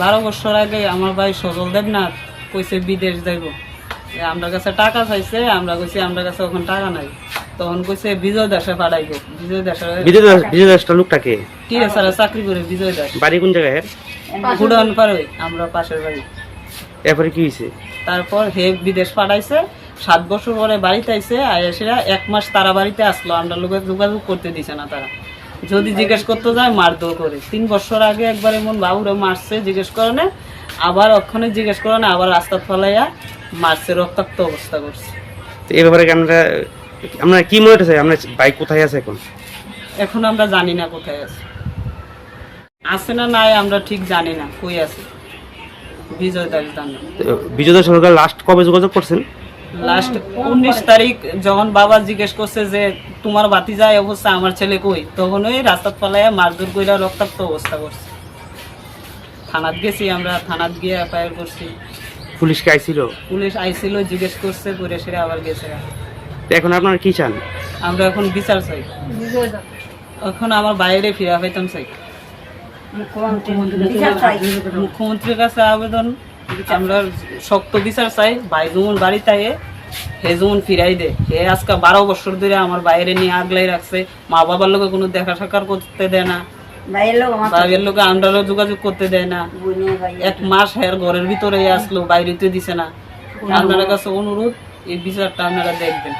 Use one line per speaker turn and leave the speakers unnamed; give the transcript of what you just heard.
12 বছর আগে আমার ভাই সজল দেবনাথ কইছে বিদেশ যাইব, আমরা কাছে টাকা চাইছে, আমরা কইছি আমরা কাছে এখন টাকা নাই, তখন কইছে বিজয় দাসে পাঠাইবো।
বিজয় দাসটা লোকটাকে
টিরে সারা চাকরি করে বিজয় দাস।
বাড়ি কোন জায়গায়?
গুড়ান পারে আমরা পাশের বাড়ি।
এরপরে কি হয়েছে?
তারপর হে বিদেশ পাঠাইছে, 7 বছর পরে বাড়িতে আইছে, আয়াসিরা 1 মাস তারা বাড়িতে আসলো, আমরা লোকে যোগাযোগ করতে দিছে না তারা। যদি জিজ্ঞেস করতে যায় মারধর করে। 3 বছর আগে একবার এমন বাবুরে মারছে, জিজ্ঞেস করে না, আবার ওখানে জিজ্ঞেস করে না, আবার রাস্তা ফলাইয়া মারছে, রক্তাক্ত অবস্থা করছে।
তো এই ব্যাপারে আমরা কি মনে হচ্ছে আমরা বাইক কোথায় আছে এখন?
এখন আমরা জানি না কোথায় আছে, আছে না নাই আমরা ঠিক জানি না কই আছে। বিজয় দাস জানে।
বিজয় দাস সরকার লাস্ট কবে যোগাযোগ করছেন?
লাস্ট 19 তারিখ যখন বাবা জিজ্ঞেস করছে যে তোমার ভাতিজা এই অবস্থা, আমার ছেলে কই, তখন ওই রাস্তা ফলাইয়া মারধর কইরা রক্তাক্ত অবস্থা করছে। থানাত গেছি আমরা, থানাত গিয়ে এফআইআর করছি।
পুলিশকে আইছিল?
পুলিশ আইছিল, জিজ্ঞেস করছে, করে সেরে আবার গেছে।
তো এখন আপনারা কি চান?
আমরা এখন বিচার চাই, এখন আমার বাইরে ফিরা পাইতাম চাই। মুখ্যমন্ত্রীর কাছে আবেদন, আমরা শক্ত বিচার চাই। ভাই যেমন বাড়িতে আয়ে হে যেমন ফিরাই দে। হে আজকে 12 বছর ধরে আমার বাইরে নিয়ে আগলাই রাখছে, মা বাবার লোকে কোনো দেখা সাক্ষাৎ করতে দেয় না, বাইরের লোকে আমরাও যোগাযোগ করতে দেয় না। 1 মাস হের ঘরের ভিতরে আসলো, বাইরেতে দিছে না। আপনার কাছে অনুরোধ, এই বিচারটা আপনারা দেখবেন।